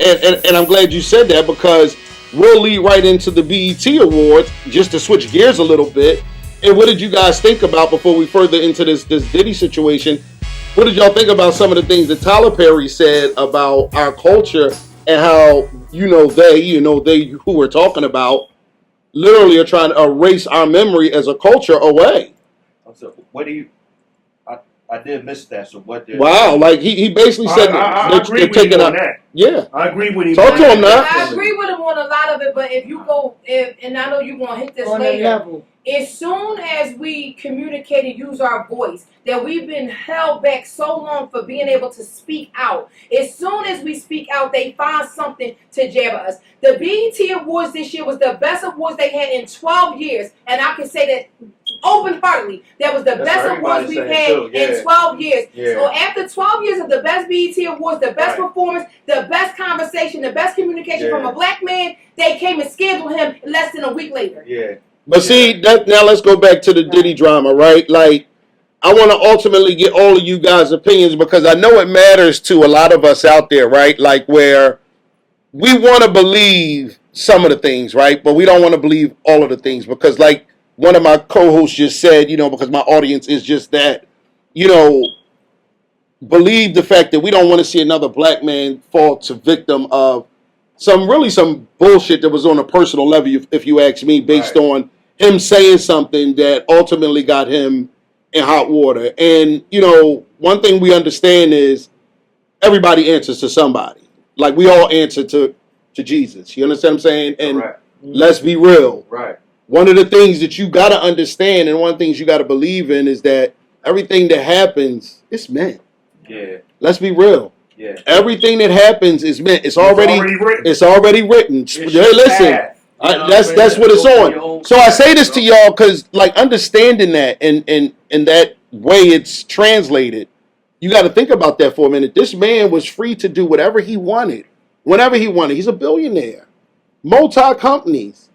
and I'm glad you said that because we'll lead right into the BET Awards just to switch gears a little bit. And what did you guys think about before we further into this Diddy situation? What did y'all think about some of the things that Tyler Perry said about our culture and how they who we're talking about literally are trying to erase our memory as a culture away? So what do you? I did miss that. So what did? Wow, like he basically said I agree with him on that. Yeah, I agree with him. Talk to him now. I agree with him on a lot of it, but if you go, and I know you're gonna hit this later. As soon as we communicate and use our voice, that we've been held back so long for being able to speak out. As soon as we speak out, they find something to jab at us. The BET Awards this year was the best awards they had in 12 years, and I can say that open-heartedly. That was the best awards we've had in 12 years. Yeah. So after 12 years of the best BET Awards, the best performance, the best conversation, the best communication from a black man, they came and scheduled him less than a week later. Yeah. But see, now let's go back to the Diddy drama, right? Like, I want to ultimately get all of you guys' opinions because I know it matters to a lot of us out there, right? Like, where we want to believe some of the things, right? But we don't want to believe all of the things because, like one of my co-hosts just said, because my audience is just that, believe the fact that we don't want to see another black man fall to victim of some bullshit that was on a personal level, if you ask me, based on him saying something that ultimately got him in hot water. And, one thing we understand is everybody answers to somebody. Like, we all answer to Jesus. You understand what I'm saying? And let's be real. Right. One of the things that you got to understand and one of the things you got to believe in is that everything that happens, it's meant. Yeah. Let's be real. Yeah. Everything that happens is meant. It's already written. Hey, listen. That's what it's on. So I say this to y'all because, like, understanding that and that way it's translated, you got to think about that for a minute. This man was free to do whatever he wanted, whenever he wanted. He's a billionaire, multi-companies.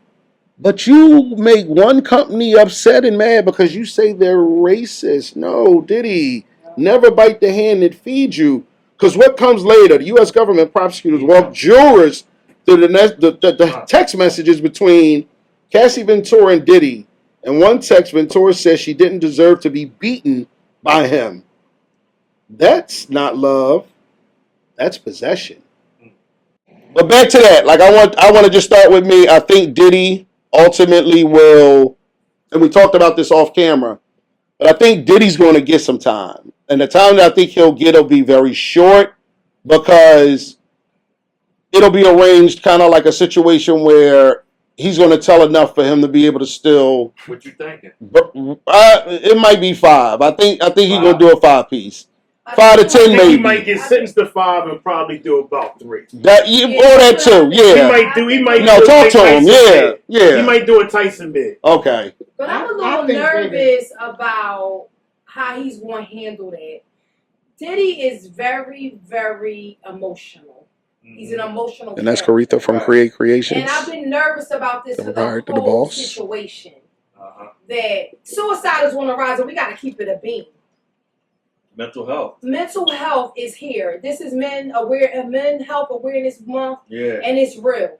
But you make one company upset and mad because you say they're racist. No, Diddy, never bite the hand that feeds you. Because what comes later? The U.S. government prosecutors walk jurors through the text messages between Cassie Ventura and Diddy. And one text, Ventura says she didn't deserve to be beaten by him. That's not love. That's possession. But back to that. Like, I want to just start with me. I think Diddy ultimately will, and we talked about this off camera, but I think Diddy's going to get some time. And the time that I think he'll get will be very short because it'll be arranged kind of like a situation where he's going to tell enough for him to be able to still. What you thinking? It might be 5. I think he's going to do a 5-piece. 5 to 10 maybe. He might get sentenced to 5 and probably do about 3. Or that too, yeah. He might talk to him, yeah. He might do a Tyson bid. Okay. But I'm a little nervous about how he's going to handle that. Diddy is very, very emotional. He's an emotional And that's Caretha from Create Creations. And I've been nervous about this whole situation. That suicide is on the rise, and we got to keep it a beam. Mental health. Mental health is here. This is Men Health Awareness Month, and it's real.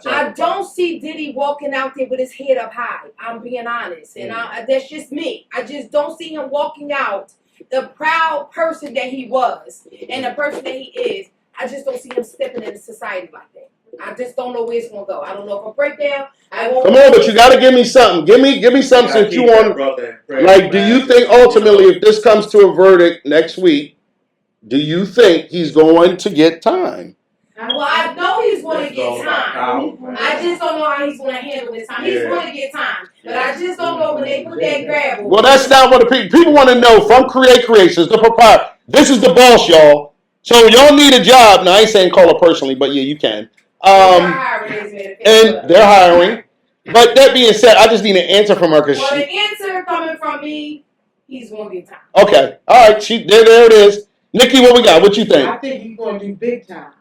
I don't see Diddy walking out there with his head up high. I'm being honest, and that's just me. I just don't see him walking out the proud person that he was and the person that he is. I just don't see him stepping into society like that. I just don't know where it's gonna go. I don't know if a breakdown. Come on, but you gotta give me something. Give me something since you want. Like, do you think ultimately, if this comes to a verdict next week, do you think he's going to get time? Well, I know he's going to get time. I just don't know how he's going to handle this time. He's going to get time, but I just don't know when they put that gravel. Well, that's not what the people want to know from Create Creations, the proprietor. This is the boss, y'all. So y'all need a job. Now, I ain't saying call her personally, but yeah, you can. And they're hiring. But that being said, I just need an answer from her. Well, the answer coming from me, he's going to get time. Okay. All right. There it is. Nikki, what we got? What you think? I think he's going to do big time.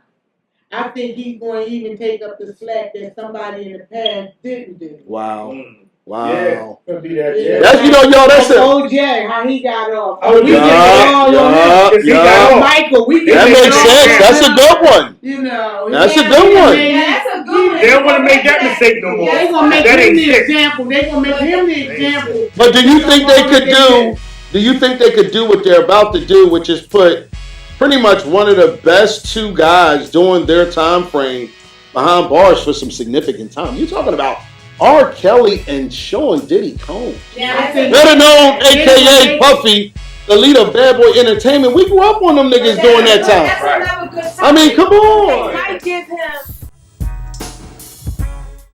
I think he's going to even take up the slack that somebody in the past didn't do. Wow. Wow. Could be that. Yeah. That's that's it. OJ, how he got off. Oh, we yeah, get all on him. Because he got off. Michael, we get That Yeah, makes sense. That's a good one. You know, That's a good one. Yeah, that's a good one. They don't want to make that mistake no more. They gonna make That him ain't the shit. example. They gonna make him the example. But do you think they could do? Do you think they could do what they're about to do, which is put pretty much one of the best two guys during their time frame behind bars for some significant time? You're talking about R. Kelly and Sean Diddy Combs, Yeah, better known, AKA Puffy, the leader of Bad Boy Entertainment. We grew up on them niggas during that time. That's another good time. I mean, come on. They might give him